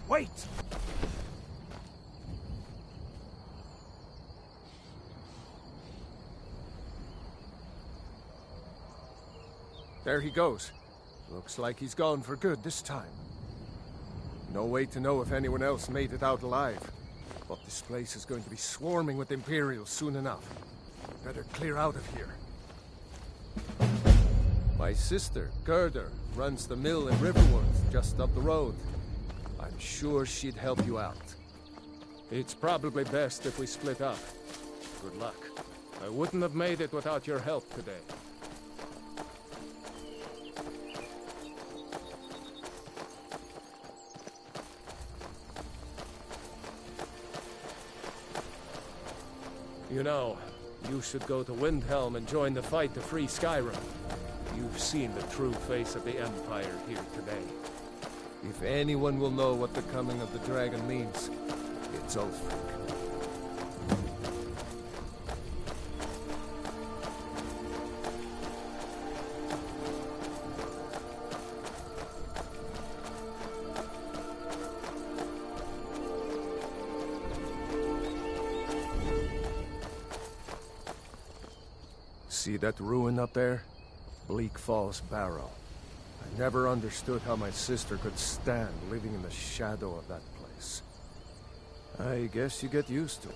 Wait! There he goes. Looks like he's gone for good this time. No way to know if anyone else made it out alive. But this place is going to be swarming with Imperials soon enough. Better clear out of here. My sister, Gerda, runs the mill in Riverwood, just up the road. I'm sure she'd help you out. It's probably best if we split up. Good luck. I wouldn't have made it without your help today. You know, you should go to Winterhold and join the fight to free Skyrim. You've seen the true face of the Empire here today. If anyone will know what the coming of the dragon means, it's Ulfric. See that ruin up there? Bleak Falls Barrow. I never understood how my sister could stand living in the shadow of that place. I guess you get used to it.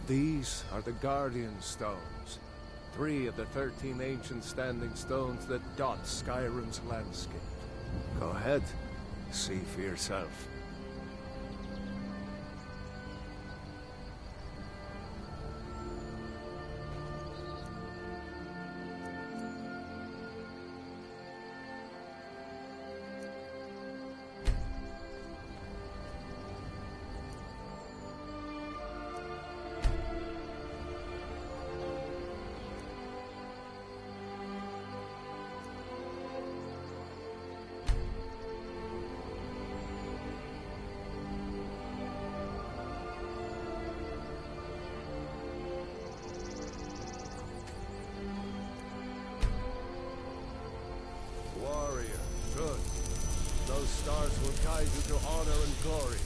These are the Guardian Stones. 3 of the 13 ancient standing stones that dot Skyrim's landscape. Go ahead, see for yourself. Good. Those stars will guide you to honor and glory.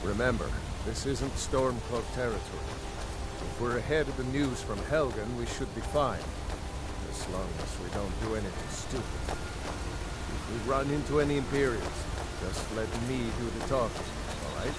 Remember, this isn't Stormcloak territory. If we're ahead of the news from Helgen, we should be fine. As long as we don't do anything stupid. If we run into any Imperials, just let me do the talking, alright?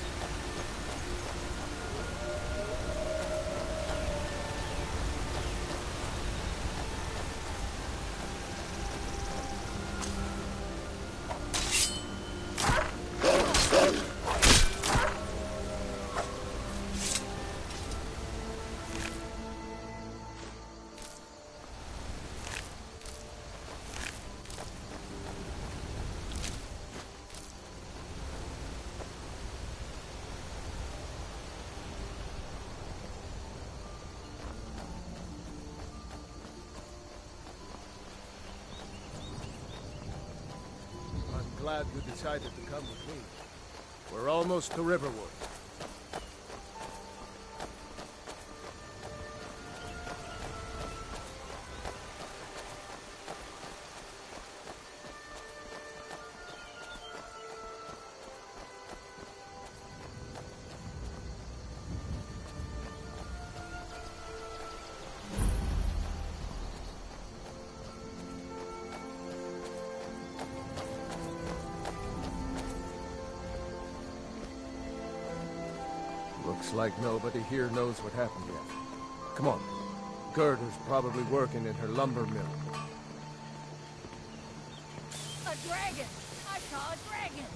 Glad you decided to come with me. We're almost to Riverwood. Looks like nobody here knows what happened yet. Come on, Gerda's probably working in her lumber mill. A dragon! I saw a dragon!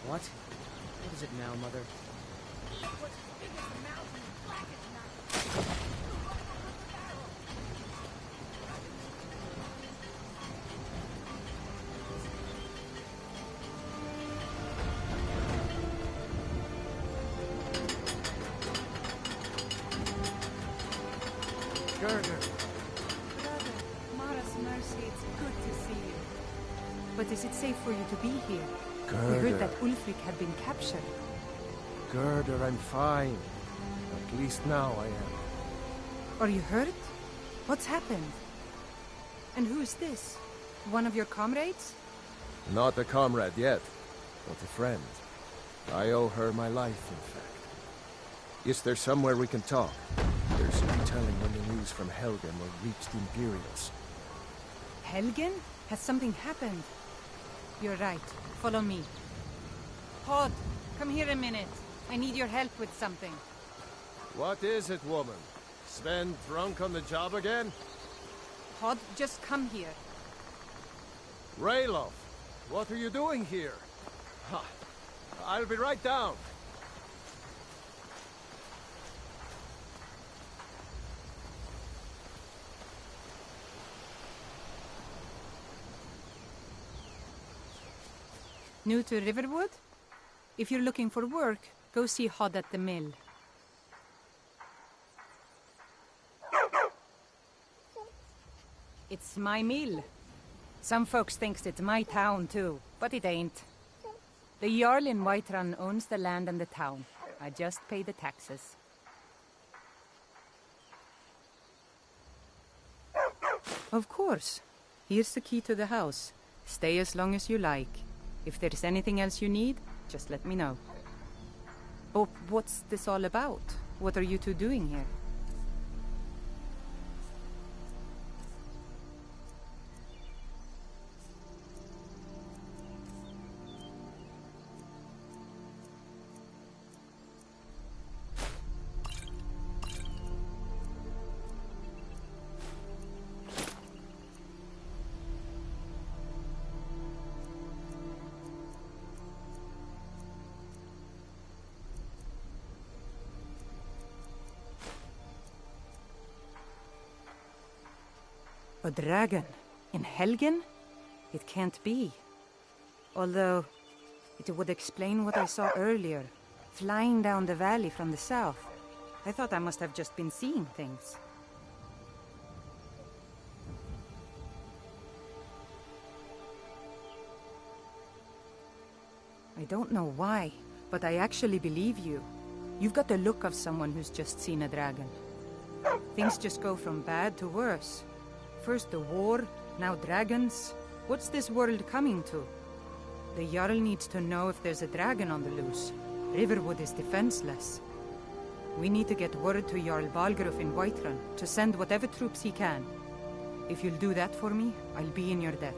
What? What is it now, Mother? It was as big as a mountain and black as night. Gerda! Brother, Mara's mercy, it's good to see you. But is it safe for you to be here? Gerda. We heard that Ulfric had been captured. Gerda, I'm fine. At least now I am. Are you hurt? What's happened? And who is this? One of your comrades? Not a comrade yet, but a friend. I owe her my life, in fact. Is there somewhere we can talk? There's no telling when the news from Helgen will reach the Imperials. Helgen? Has something happened? You're right. Follow me. Hod, come here a minute. I need your help with something. What is it, woman? Sven drunk on the job again? Hod, just come here. Ralof, what are you doing here? Ha, I'll be right down. New to Riverwood? If you're looking for work, go see Hod at the mill. It's my mill. Some folks thinks it's my town too, but it ain't. The Jarl in Whiterun owns the land and the town. I just pay the taxes. Of course. Here's the key to the house. Stay as long as you like. If there's anything else you need, just let me know. Oh, what's this all about? What are you two doing here? A dragon? In Helgen? It can't be. Although, it would explain what I saw earlier, flying down the valley from the south. I thought I must have just been seeing things. I don't know why, but I actually believe you. You've got the look of someone who's just seen a dragon. Things just go from bad to worse. First the war, now dragons. What's this world coming to? The Jarl needs to know if there's a dragon on the loose. Riverwood is defenseless. We need to get word to Jarl Balgruuf in Whiterun to send whatever troops he can. If you'll do that for me, I'll be in your debt.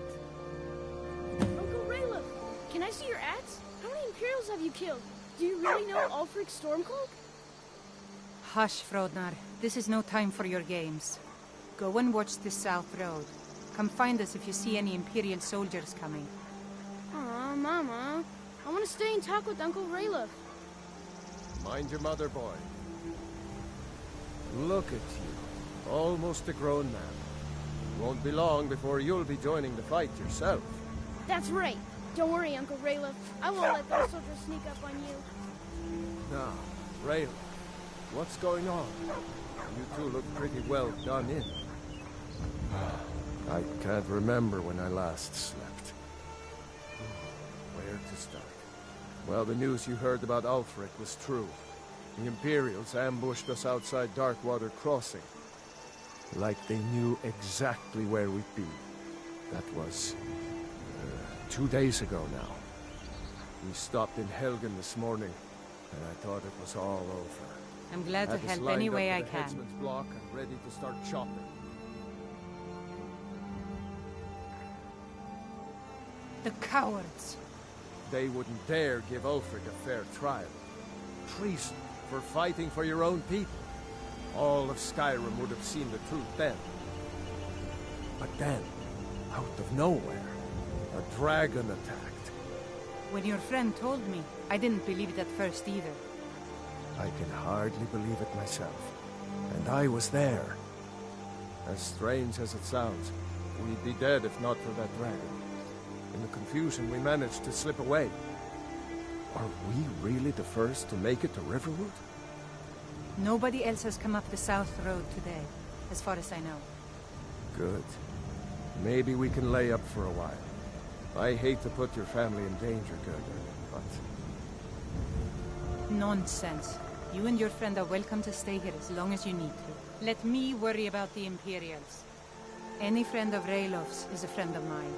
Uncle Ralof, can I see your axe? How many Imperials have you killed? Do you really know Ulfric's Stormcloak? Hush, Frodnar. This is no time for your games. Go and watch the South Road. Come find us if you see any Imperial soldiers coming. Aw, Mama. I want to stay and talk with Uncle Ralof. Mind your mother, boy. Look at you. Almost a grown man. Won't be long before you'll be joining the fight yourself. That's right. Don't worry, Uncle Ralof. I won't let those soldiers sneak up on you. Now, Rayla, what's going on? You two look pretty well done in. I can't remember when I last slept. Where to start? Well, the news you heard about Ulfric was true. The Imperials ambushed us outside Darkwater Crossing. Like they knew exactly where we'd be. That was 2 days ago now. We stopped in Helgen this morning, and I thought it was all over. I'm glad to Had us help lined any up way with I the can. headsman's block and ready to start chopping. The cowards! They wouldn't dare give Ulfric a fair trial. Treason for fighting for your own people. all of Skyrim would have seen the truth then. But then, out of nowhere, a dragon attacked. When your friend told me, I didn't believe it at first either. I can hardly believe it myself. And I was there. As strange as it sounds, we'd be dead if not for that dragon. In the confusion, we managed to slip away. Are we really the first to make it to Riverwood? Nobody else has come up the South Road today, as far as I know. Good. Maybe we can lay up for a while. I hate to put your family in danger, Gerger, but... Nonsense. You and your friend are welcome to stay here as long as you need to. Let me worry about the Imperials. Any friend of Raylof's is a friend of mine.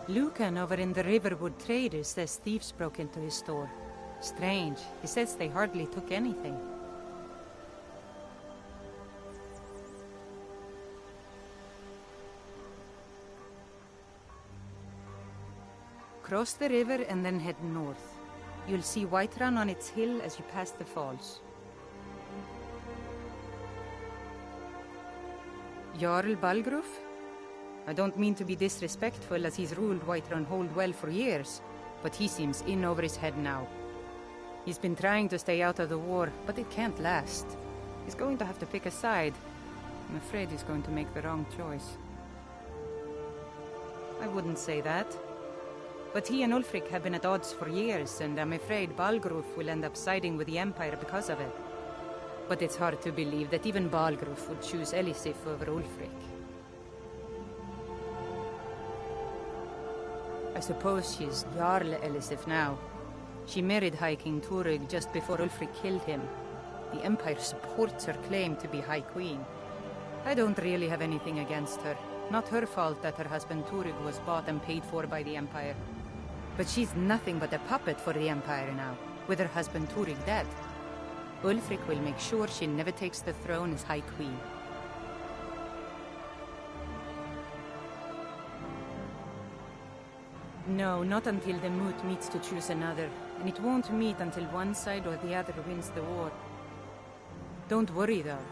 Lucan over in the Riverwood Traders says thieves broke into his store. Strange. He says they hardly took anything. Cross the river and then head north. You'll see Whiterun on its hill as you pass the falls. Jarl Balgruf? I don't mean to be disrespectful, as he's ruled Whiterun Hold well for years, but he seems in over his head now. He's been trying to stay out of the war, but it can't last. He's going to have to pick a side. I'm afraid he's going to make the wrong choice. I wouldn't say that. But he and Ulfric have been at odds for years, and I'm afraid Balgruf will end up siding with the Empire because of it. But it's hard to believe that even Balgruf would choose Elisif over Ulfric. I suppose she's Jarl Elisif now. She married High King Turig just before Ulfric killed him. The Empire supports her claim to be High Queen. I don't really have anything against her. Not her fault that her husband Turig was bought and paid for by the Empire. But she's nothing but a puppet for the Empire now, with her husband Turig dead. Ulfric will make sure she never takes the throne as High Queen. No, not until the Moot meets to choose another, and it won't meet until one side or the other wins the war. Don't worry though.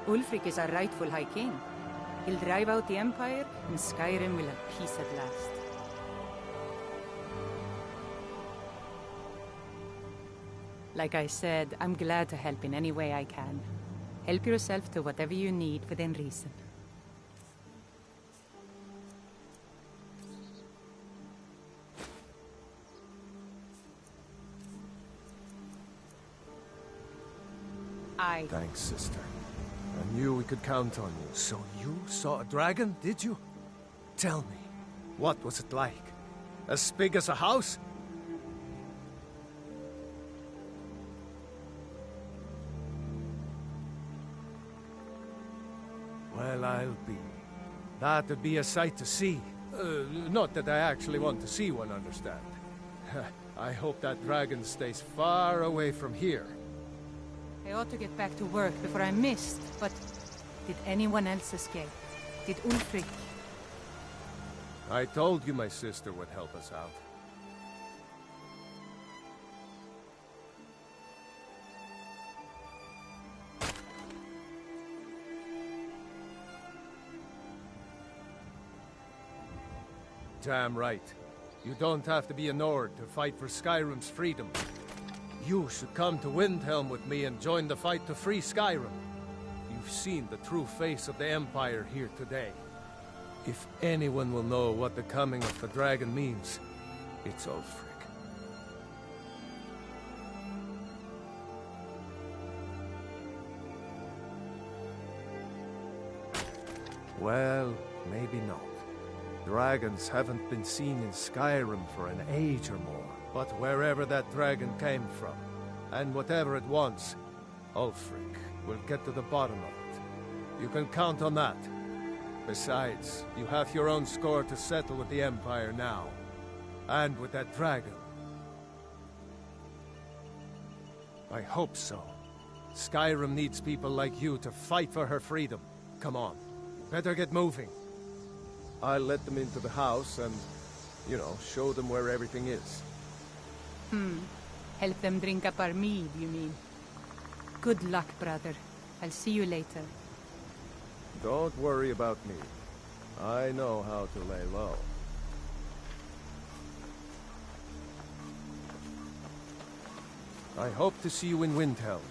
Ulfric is our rightful High King. He'll drive out the Empire, and Skyrim will have peace at last. Like I said, I'm glad to help in any way I can. Help yourself to whatever you need within reason. Thanks, sister. I knew we could count on you. So you saw a dragon, did you? Tell me, what was it like? As big as a house? Well, I'll be. That'd be a sight to see. Not that I actually want to see one, understand. I hope that dragon stays far away from here. I ought to get back to work before I'm missed, but did anyone else escape? Did Ulfric? I told you my sister would help us out. Damn right. You don't have to be a Nord to fight for Skyrim's freedom. You should come to Windhelm with me and join the fight to free Skyrim. You've seen the true face of the Empire here today. If anyone will know what the coming of the dragon means, it's Ulfric. Well, maybe not. Dragons haven't been seen in Skyrim for an age or more. But wherever that dragon came from, and whatever it wants, Ulfric will get to the bottom of it. You can count on that. Besides, you have your own score to settle with the Empire now. And with that dragon. I hope so. Skyrim needs people like you to fight for her freedom. Come on, better get moving. I'll let them into the house and, show them where everything is. Help them drink up our mead, you mean? Good luck, brother. I'll see you later. Don't worry about me. I know how to lay low. I hope to see you in Winterhold.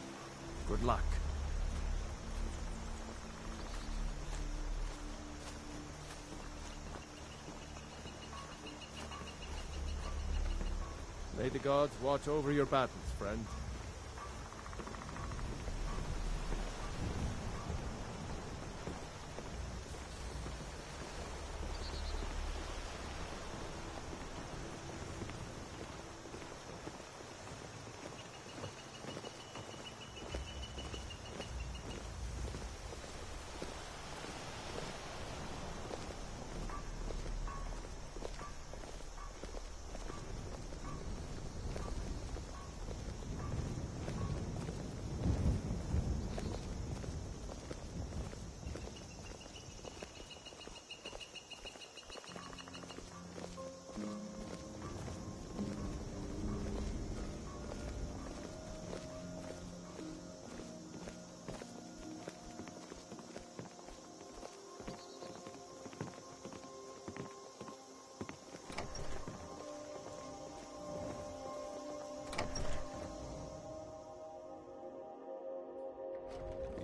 Good luck. May the gods watch over your battles, friend.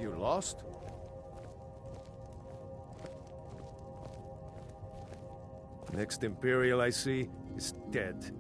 You lost? Next Imperial I see is dead.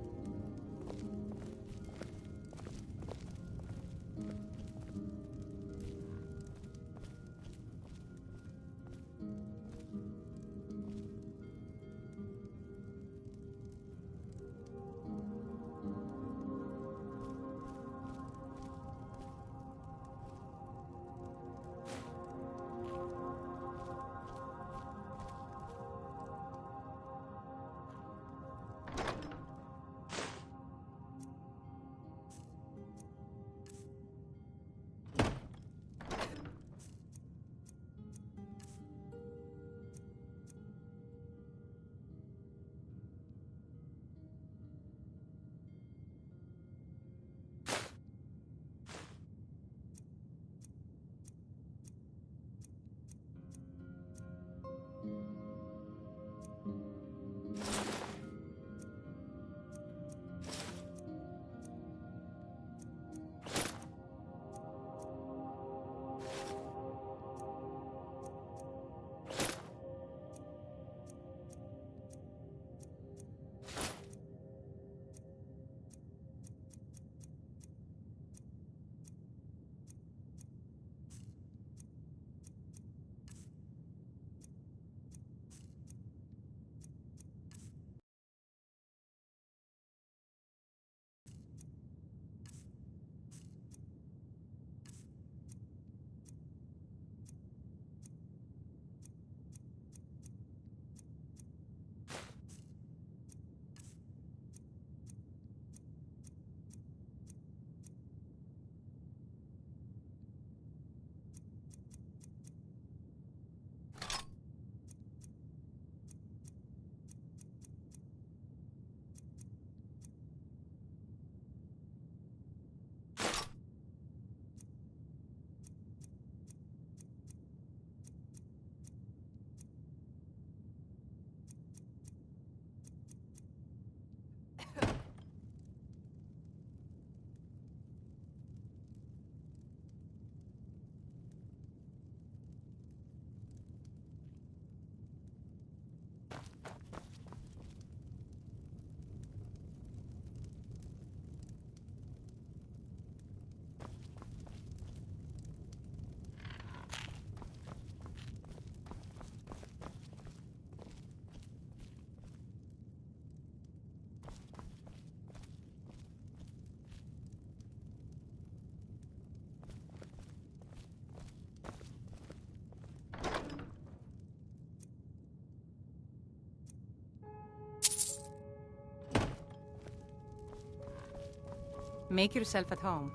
Make yourself at home.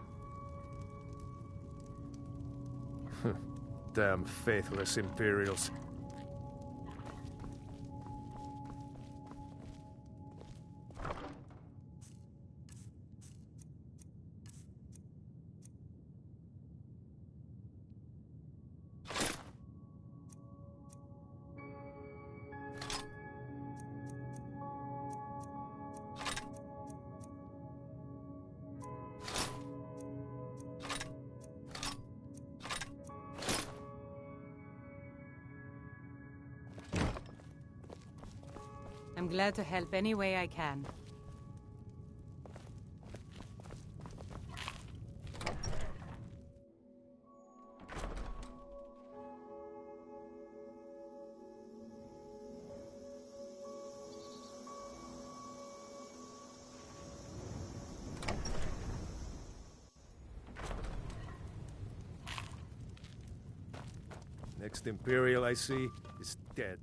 Damn faithless Imperials. I'm glad to help any way I can. Next Imperial I see is dead.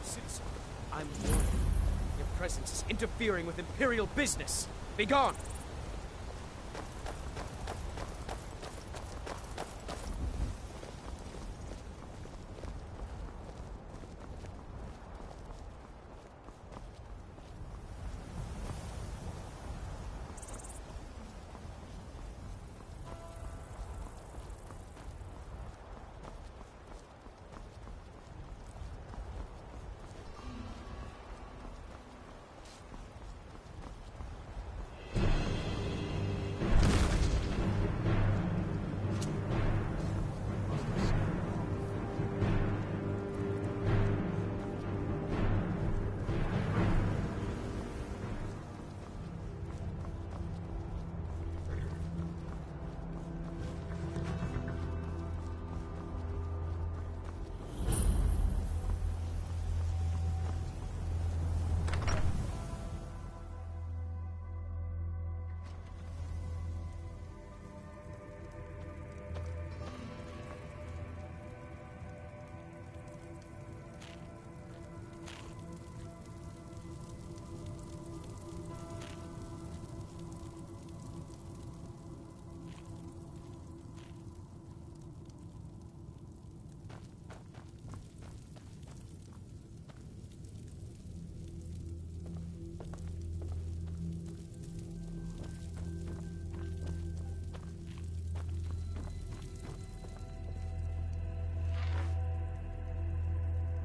Citizen, I'm warning you. Your presence is interfering with Imperial business. Be gone!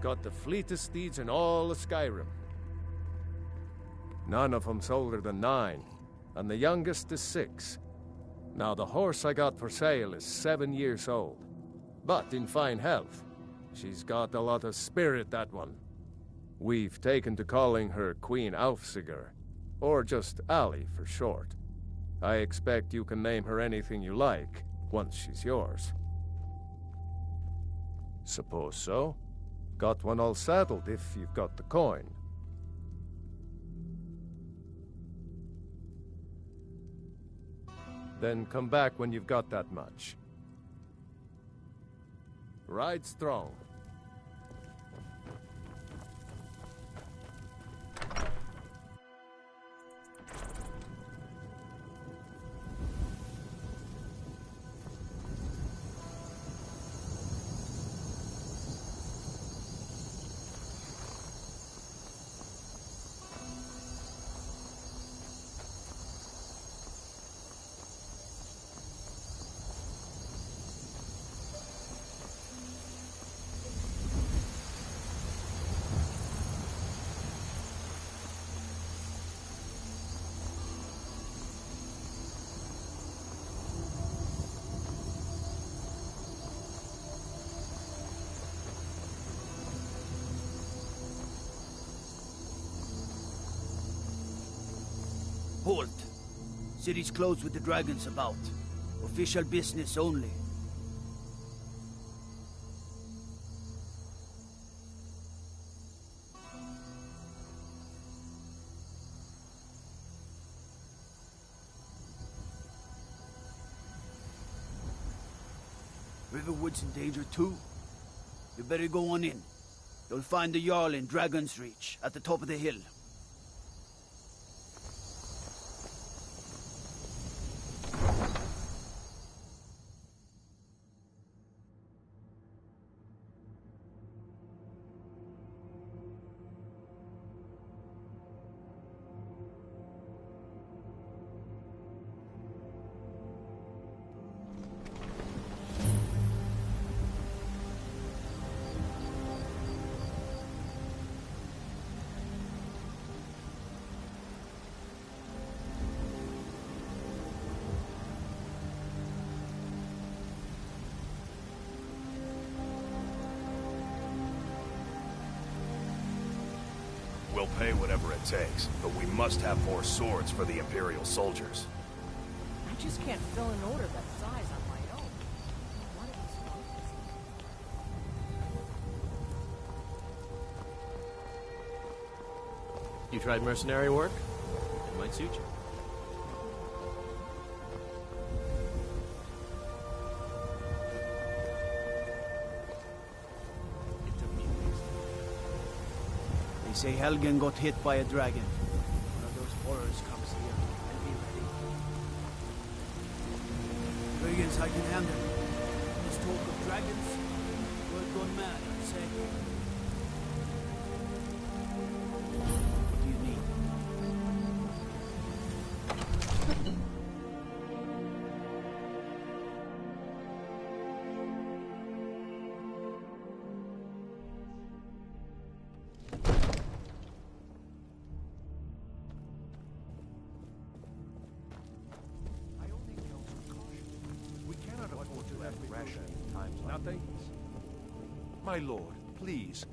got the fleetest steeds in all of Skyrim. None of them's older than 9, and the youngest is 6. Now, the horse I got for sale is 7 years old, but in fine health. She's got a lot of spirit, that one. We've taken to calling her Queen Aufsiger, or just Ali for short. I expect you can name her anything you like, once she's yours. Suppose so. Got one all saddled if you've got the coin. Then come back when you've got that much. Ride strong. Halt! City's closed with the dragons about. Official business only. Riverwood's in danger too. You better go on in. You'll find the Jarl in Dragon's Reach, at the top of the hill. We'll pay whatever it takes, but we must have more swords for the Imperial soldiers. I just can't fill an order that size on my own. What is wrong? You tried mercenary work? It might suit you. They say Helgen got hit by a dragon. One of those horrors comes here, and be ready. Dragons I can handle. This talk of dragons, world gone mad, I'd say. What do you need? Nothing? My lord, please.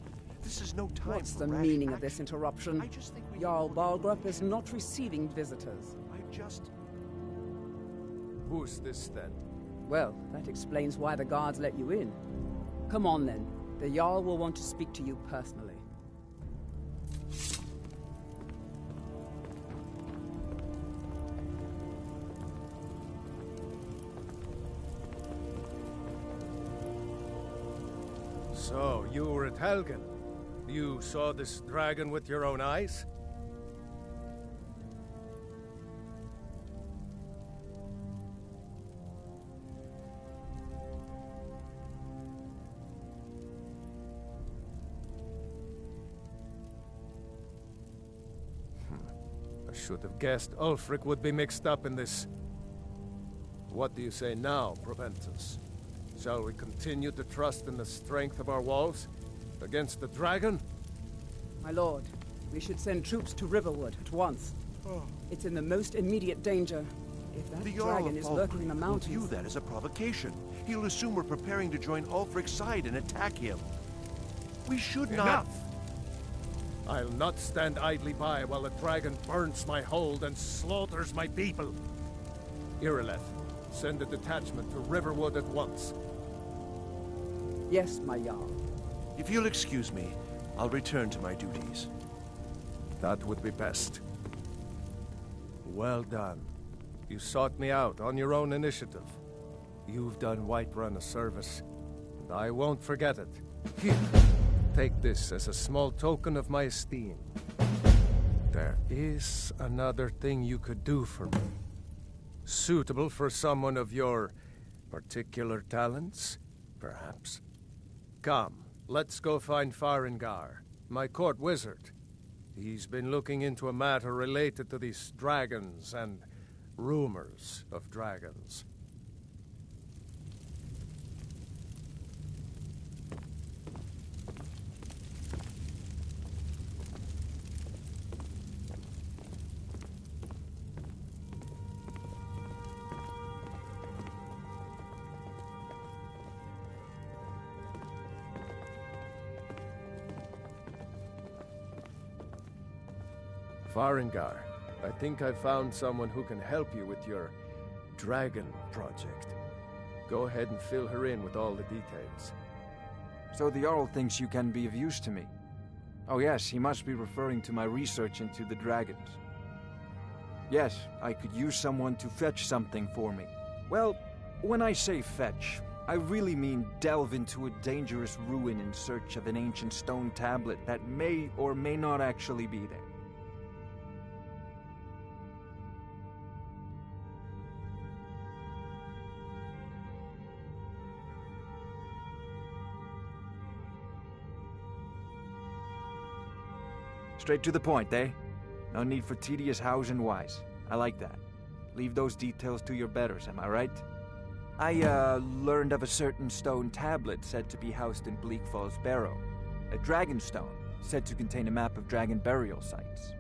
This is no time What's for the rash meaning of action. this interruption? I just think we Jarl need to- Balgrup is not receiving visitors. Who's this then? Well, that explains why the guards let you in. Come on then. The Jarl will want to speak to you personally. So, you were at Helgen. You saw this dragon with your own eyes? I should have guessed Ulfric would be mixed up in this. What do you say now, Proventus? Shall we continue to trust in the strength of our walls? Against the dragon? My lord, we should send troops to Riverwood at once. It's in the most immediate danger. If that The Jarl dragon of is lurking in the will mountains... view that as a provocation. He'll assume we're preparing to join Ulfric's side and attack him. We should not... Enough! I'll not stand idly by while the dragon burns my hold and slaughters my people. Irileth, send a detachment to Riverwood at once. Yes, my Jarl. If you'll excuse me, I'll return to my duties. That would be best. Well done. You sought me out on your own initiative. You've done Whiterun a service, and I won't forget it. Here, take this as a small token of my esteem. There is another thing you could do for me. Suitable for someone of your particular talents, perhaps. Come, let's go find Farengar, my court wizard. He's been looking into a matter related to these dragons and rumors of dragons. Farengar, I think I've found someone who can help you with your dragon project. Go ahead and fill her in with all the details. So the Jarl thinks you can be of use to me. Oh yes, he must be referring to my research into the dragons. Yes, I could use someone to fetch something for me. Well, when I say fetch, I really mean delve into a dangerous ruin in search of an ancient stone tablet that may or may not actually be there. Straight to the point, eh? No need for tedious hows and whys. I like that. Leave those details to your betters, am I right? I, learned of a certain stone tablet said to be housed in Bleak Falls Barrow. A dragon stone, said to contain a map of dragon burial sites.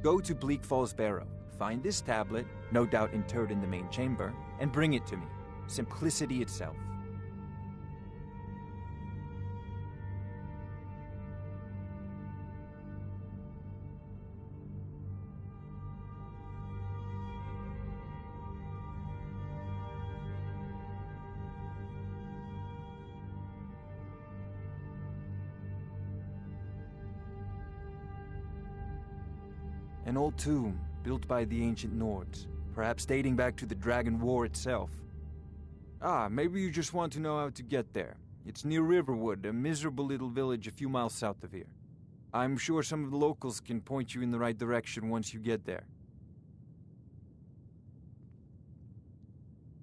Go to Bleak Falls Barrow, find this tablet, no doubt interred in the main chamber, and bring it to me. Simplicity itself. An old tomb, built by the ancient Nords, perhaps dating back to the Dragon War itself. Ah, maybe you just want to know how to get there. It's near Riverwood, a miserable little village a few miles south of here. I'm sure some of the locals can point you in the right direction once you get there.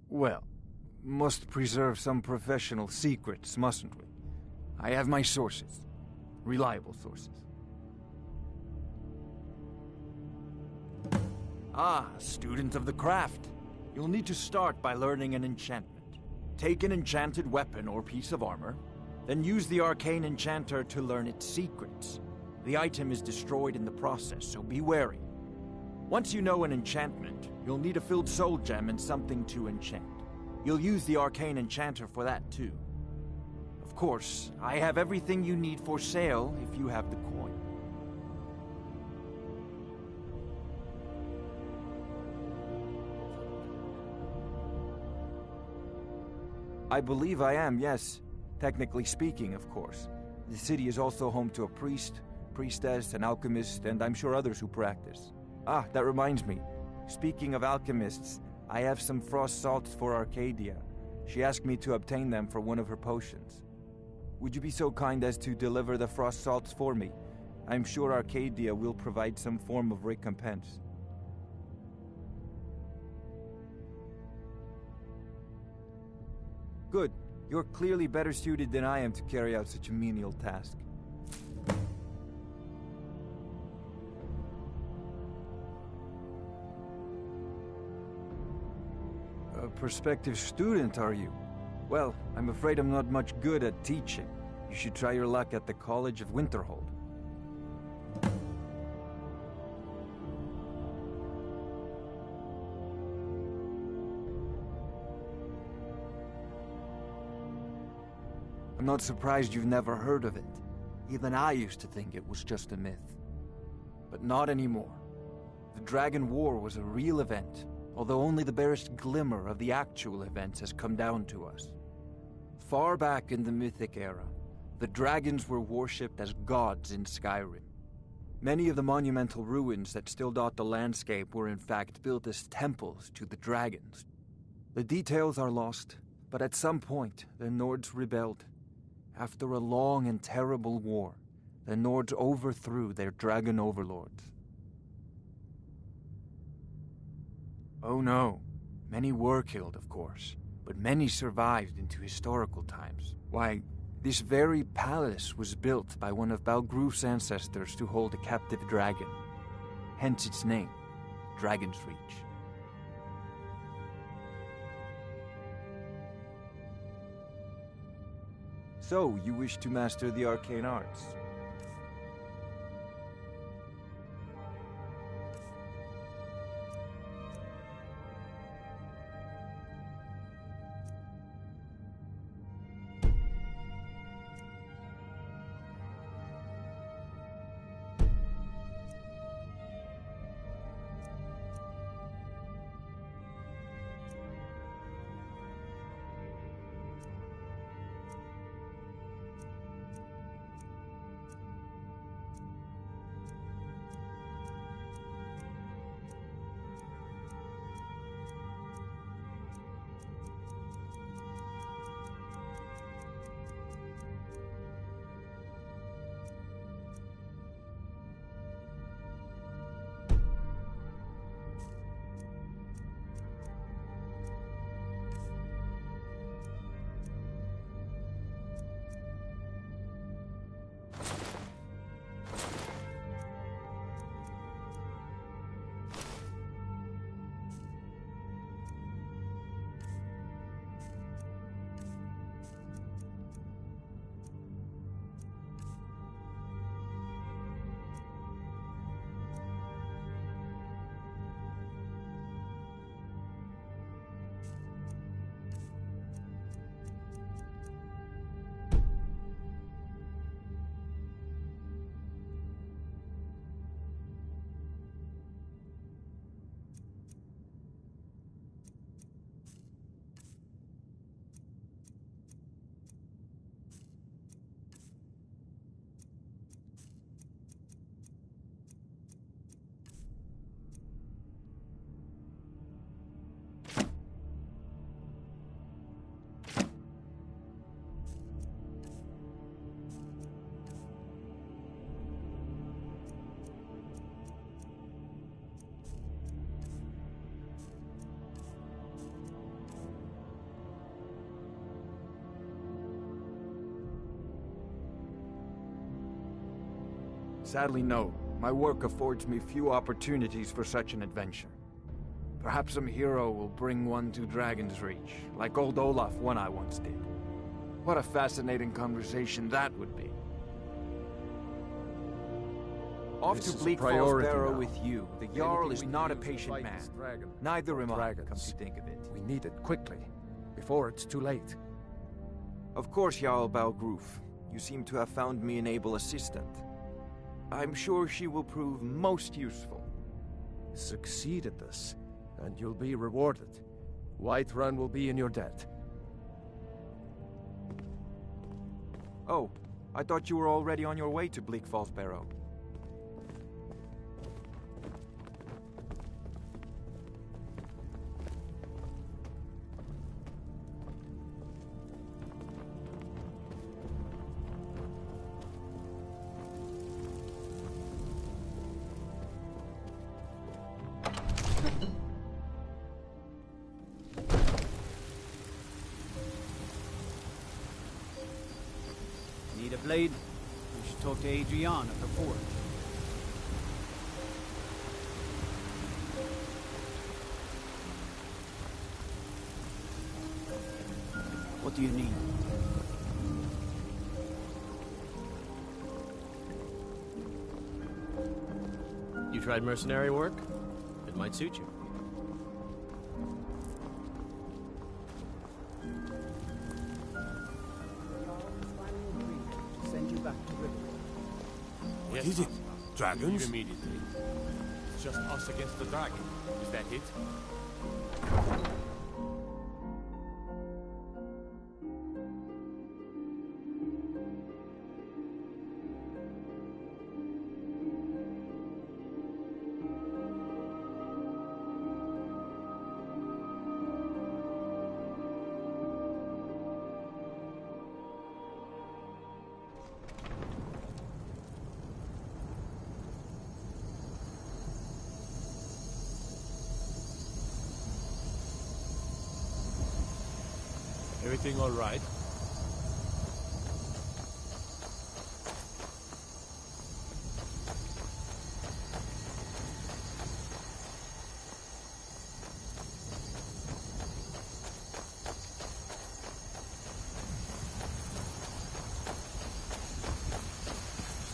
Well, must preserve some professional secrets, mustn't we? I have my sources. Reliable sources. Ah, student of the craft. You'll need to start by learning an enchantment. Take an enchanted weapon or piece of armor, then use the arcane enchanter to learn its secrets. The item is destroyed in the process, so be wary. Once you know an enchantment, you'll need a filled soul gem and something to enchant. You'll use the arcane enchanter for that too. Of course, I have everything you need for sale if you have the coin. I believe I am, yes. Technically speaking, of course. The city is also home to a priest, priestess, an alchemist, and I'm sure others who practice. Ah, that reminds me. Speaking of alchemists, I have some frost salts for Arcadia. She asked me to obtain them for one of her potions. Would you be so kind as to deliver the frost salts for me? I'm sure Arcadia will provide some form of recompense. Good. You're clearly better suited than I am to carry out such a menial task. A prospective student, are you? Well, I'm afraid I'm not much good at teaching. You should try your luck at the College of Winterhold. I'm not surprised you've never heard of it. Even I used to think it was just a myth. But not anymore. The Dragon War was a real event, although only the barest glimmer of the actual events has come down to us. Far back in the Mythic era, the dragons were worshipped as gods in Skyrim. Many of the monumental ruins that still dot the landscape were in fact built as temples to the dragons. The details are lost, but at some point the Nords rebelled. After a long and terrible war, the Nords overthrew their dragon overlords. Oh no, many were killed, of course, but many survived into historical times. Why, this very palace was built by one of Balgruf's ancestors to hold a captive dragon. Hence its name, Dragon's Reach. So, you wish to master the arcane arts? Sadly, no. My work affords me few opportunities for such an adventure. Perhaps some hero will bring one to Dragon's Reach, like old Olaf one I once did. What a fascinating conversation that would be. Off to Bleak Falls Barrow with you. The Jarl is not a patient man. Neither am I, come to think of it. We need it quickly, before it's too late. Of course, Jarl Balgruf. You seem to have found me an able assistant. I'm sure she will prove most useful. Succeed at this, and you'll be rewarded. Whiterun will be in your debt. Oh, I thought you were already on your way to Bleak Falls Barrow. Need a blade? We should talk to Adrian at the forge. What do you need? tried mercenary work? It might suit you. Send you back to River. What is it? Dragons? Leave immediately. It's just us against the dragon. Is that it? Everything all right?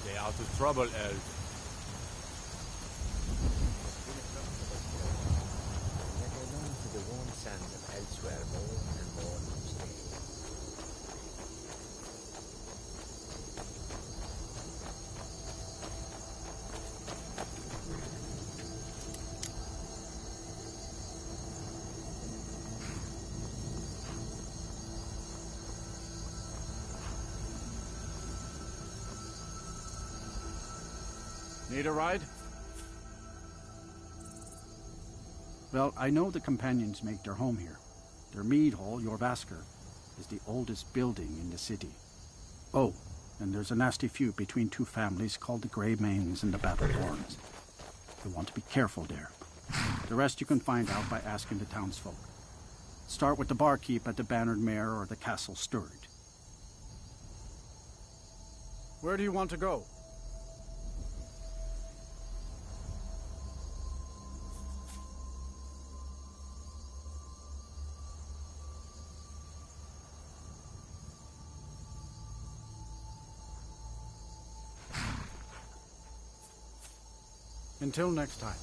Stay out of trouble, Elf. Yet I long for the warm sands of elsewhere more and more each day. Need a ride? Well, I know the companions make their home here. Their mead hall, your Vasker, is the oldest building in the city. Oh, and there's a nasty feud between two families called the Grey Mains and the Battleborns. You want to be careful there. The rest you can find out by asking the townsfolk. Start with the barkeep at the Bannered Mare or the Castle Stirred. Where do you want to go? Until next time.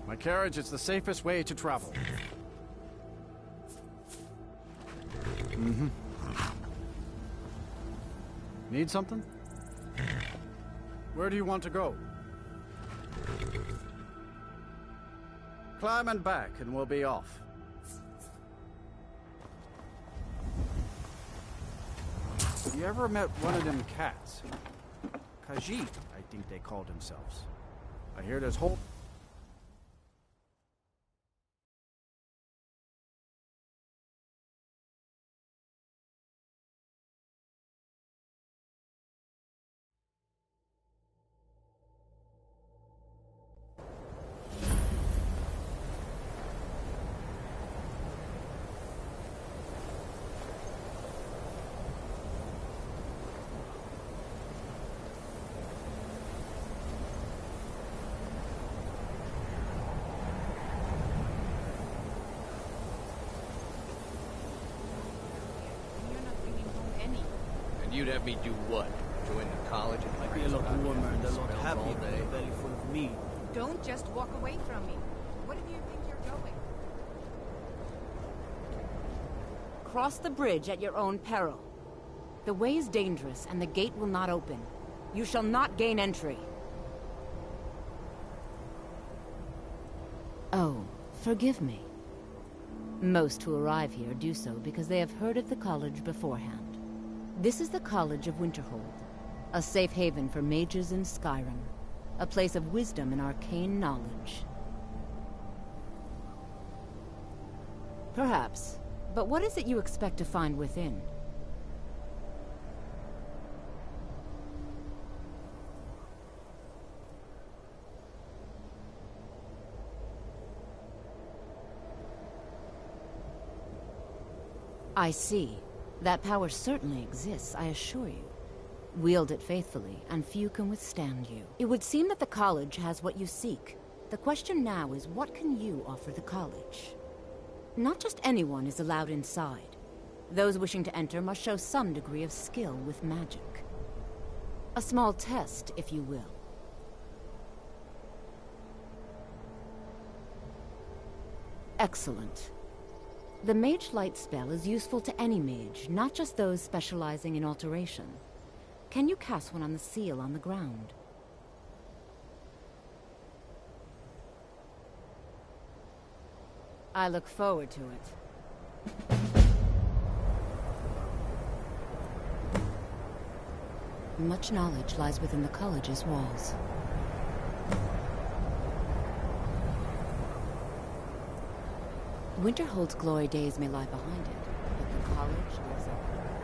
My carriage is the safest way to travel. Need something? Where do you want to go? Climb and back and we'll be off. You ever met one of them cats? Khajiit, I think they call themselves. I hear there's whole... You'd have me do what? Join the college and Might be a lot warmer and a lot happier with a belly full of meat. Don't just walk away from me. Where do you think you're going? Cross the bridge at your own peril. The way is dangerous, and the gate will not open. You shall not gain entry. Oh, forgive me. Most who arrive here do so because they have heard of the college beforehand. This is the College of Winterhold, a safe haven for mages in Skyrim, a place of wisdom and arcane knowledge. Perhaps, but what is it you expect to find within? I see. That power certainly exists, I assure you. Wield it faithfully, and few can withstand you. It would seem that the college has what you seek. The question now is, what can you offer the college? Not just anyone is allowed inside. Those wishing to enter must show some degree of skill with magic. A small test, if you will. Excellent. The Mage Light spell is useful to any mage, not just those specializing in alteration. Can you cast one on the seal on the ground? I look forward to it. Much knowledge lies within the college's walls. Winterhold's glory days may lie behind it, but the college lives on.